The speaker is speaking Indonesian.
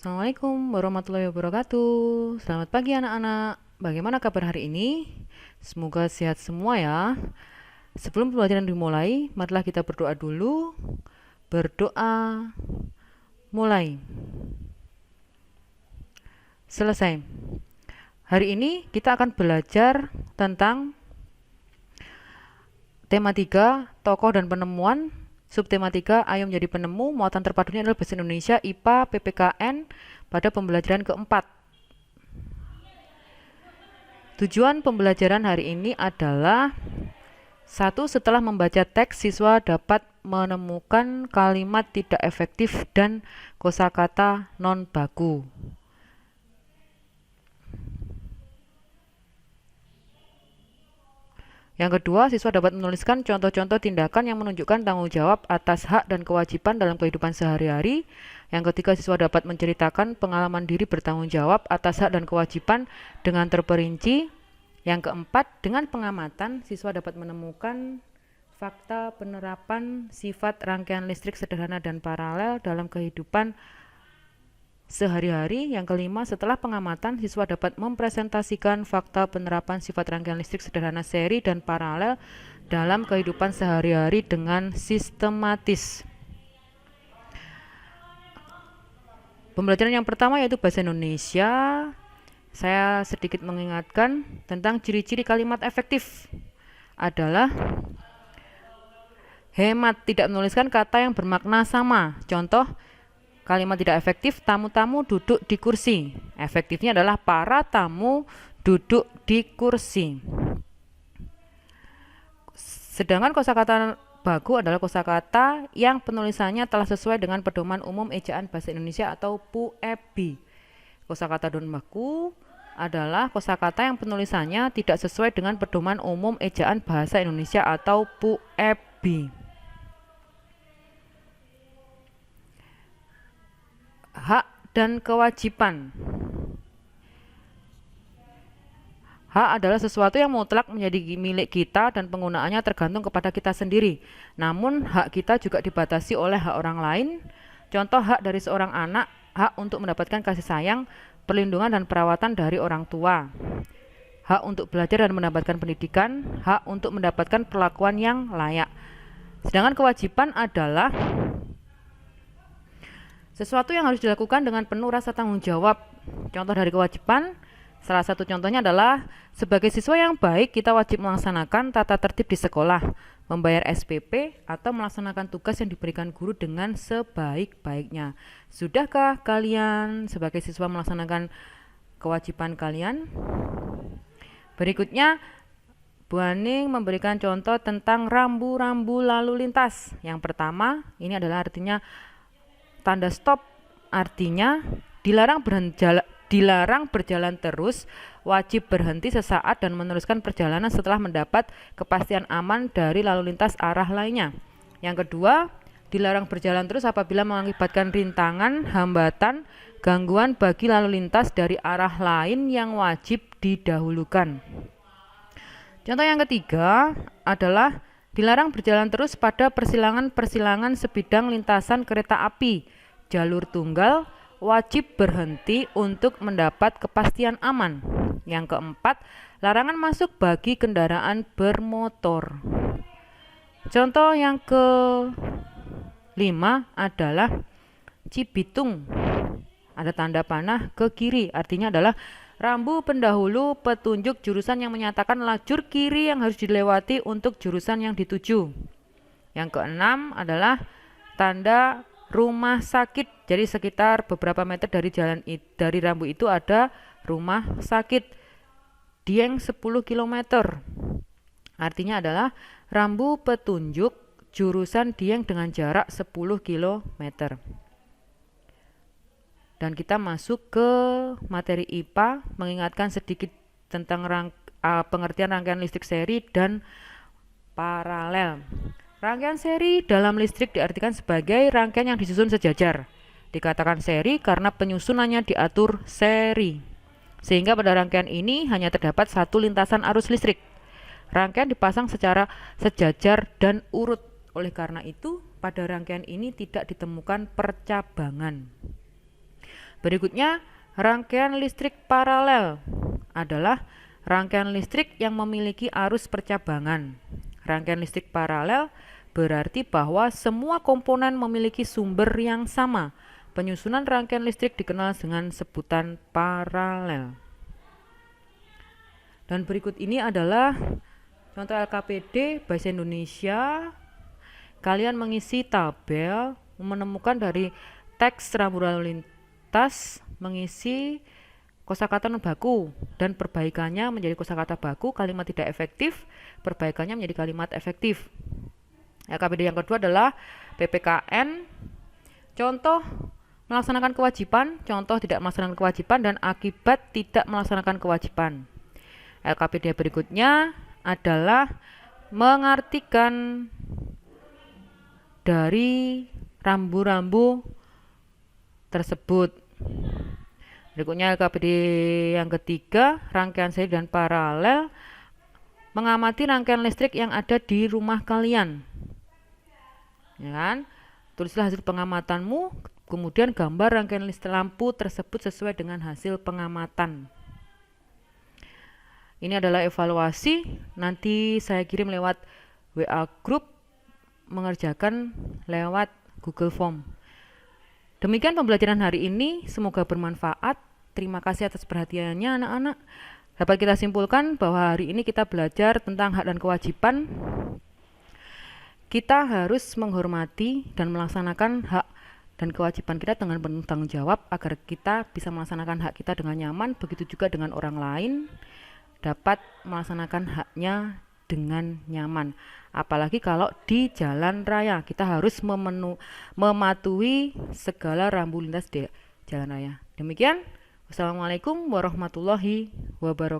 Assalamualaikum warahmatullahi wabarakatuh. Selamat pagi anak-anak. Bagaimana kabar hari ini? Semoga sehat semua ya. Sebelum pembelajaran dimulai, marilah kita berdoa dulu. Berdoa mulai. Selesai. Hari ini kita akan belajar tentang tema 3, tokoh dan penemuan. Subtema 3, ayo menjadi penemu. Muatan terpadunya adalah bahasa Indonesia, IPA, PPKN pada pembelajaran keempat. Tujuan pembelajaran hari ini adalah satu, setelah membaca teks, siswa dapat menemukan kalimat tidak efektif dan kosakata non baku. Yang kedua, siswa dapat menuliskan contoh-contoh tindakan yang menunjukkan tanggung jawab atas hak dan kewajiban dalam kehidupan sehari-hari. Yang ketiga, siswa dapat menceritakan pengalaman diri bertanggung jawab atas hak dan kewajiban dengan terperinci. Yang keempat, dengan pengamatan, siswa dapat menemukan fakta penerapan sifat rangkaian listrik sederhana dan paralel dalam kehidupan sehari-hari. Yang kelima, setelah pengamatan, siswa dapat mempresentasikan fakta penerapan sifat rangkaian listrik sederhana seri dan paralel dalam kehidupan sehari-hari dengan sistematis. Pembelajaran yang pertama yaitu bahasa Indonesia. Saya sedikit mengingatkan tentang ciri-ciri kalimat efektif adalah hemat, tidak menuliskan kata yang bermakna sama. Contoh kalimat tidak efektif, tamu-tamu duduk di kursi. Efektifnya adalah para tamu duduk di kursi. Sedangkan kosakata baku adalah kosakata yang penulisannya telah sesuai dengan pedoman umum ejaan bahasa Indonesia atau PUEB. Kosakata non baku adalah kosakata yang penulisannya tidak sesuai dengan pedoman umum ejaan bahasa Indonesia atau PUEB. Hak dan kewajiban. Hak adalah sesuatu yang mutlak menjadi milik kita dan penggunaannya tergantung kepada kita sendiri. Namun hak kita juga dibatasi oleh hak orang lain. Contoh hak dari seorang anak, hak untuk mendapatkan kasih sayang, perlindungan dan perawatan dari orang tua. Hak untuk belajar dan mendapatkan pendidikan, hak untuk mendapatkan perlakuan yang layak. Sedangkan kewajiban adalah sesuatu yang harus dilakukan dengan penuh rasa tanggung jawab. Contoh dari kewajiban, salah satu contohnya adalah sebagai siswa yang baik kita wajib melaksanakan tata tertib di sekolah, membayar SPP, atau melaksanakan tugas yang diberikan guru dengan sebaik-baiknya. Sudahkah kalian sebagai siswa melaksanakan kewajiban kalian? Berikutnya, Bu Aning memberikan contoh tentang rambu-rambu lalu lintas. Yang pertama, ini adalah artinya tanda stop, artinya dilarang berjalan terus, wajib berhenti sesaat dan meneruskan perjalanan setelah mendapat kepastian aman dari lalu lintas arah lainnya. Yang kedua, dilarang berjalan terus apabila mengakibatkan rintangan, hambatan, gangguan bagi lalu lintas dari arah lain yang wajib didahulukan. Contoh yang ketiga adalah dilarang berjalan terus pada persilangan-persilangan sebidang lintasan kereta api, jalur tunggal, wajib berhenti untuk mendapat kepastian aman. Yang keempat, larangan masuk bagi kendaraan bermotor. Contoh yang kelima adalah Cibitung. Ada tanda panah ke kiri, artinya adalah rambu pendahulu petunjuk jurusan yang menyatakan lajur kiri yang harus dilewati untuk jurusan yang dituju. Yang keenam adalah tanda rumah sakit. Jadi sekitar beberapa meter dari rambu itu ada rumah sakit. Dieng 10 km. Artinya adalah rambu petunjuk jurusan Dieng dengan jarak 10 km. Dan kita masuk ke materi IPA, mengingatkan sedikit tentang pengertian rangkaian listrik seri dan paralel. Rangkaian seri dalam listrik diartikan sebagai rangkaian yang disusun sejajar. Dikatakan seri karena penyusunannya diatur seri. Sehingga pada rangkaian ini hanya terdapat satu lintasan arus listrik. Rangkaian dipasang secara sejajar dan urut. Oleh karena itu, pada rangkaian ini tidak ditemukan percabangan. Berikutnya, rangkaian listrik paralel adalah rangkaian listrik yang memiliki arus percabangan. Rangkaian listrik paralel berarti bahwa semua komponen memiliki sumber yang sama. Penyusunan rangkaian listrik dikenal dengan sebutan paralel. Dan berikut ini adalah contoh LKPD Bahasa Indonesia. Kalian mengisi tabel, menemukan dari teks rambu lalu lintas, mengisi kosakata non baku dan perbaikannya menjadi kosakata baku, kalimat tidak efektif, perbaikannya menjadi kalimat efektif. LKPD yang kedua adalah PPKN. Contoh melaksanakan kewajiban, contoh tidak melaksanakan kewajiban, dan akibat tidak melaksanakan kewajiban. LKPD berikutnya adalah mengartikan dari rambu-rambu tersebut. Berikutnya LKPD yang ketiga, rangkaian seri dan paralel, mengamati rangkaian listrik yang ada di rumah kalian. Ya kan? Tulislah hasil pengamatanmu, kemudian gambar rangkaian listrik lampu tersebut sesuai dengan hasil pengamatan. Ini adalah evaluasi, nanti saya kirim lewat WA group, mengerjakan lewat Google Form. Demikian pembelajaran hari ini, semoga bermanfaat. Terima kasih atas perhatiannya anak-anak. Dapat kita simpulkan bahwa hari ini kita belajar tentang hak dan kewajiban. Kita harus menghormati dan melaksanakan hak dan kewajiban kita dengan penuh tanggung jawab agar kita bisa melaksanakan hak kita dengan nyaman, begitu juga dengan orang lain dapat melaksanakan haknya dengan nyaman. Apalagi kalau di jalan raya, kita harus mematuhi segala rambu lintas di jalan raya. Demikian, wassalamualaikum warahmatullahi wabarakatuh.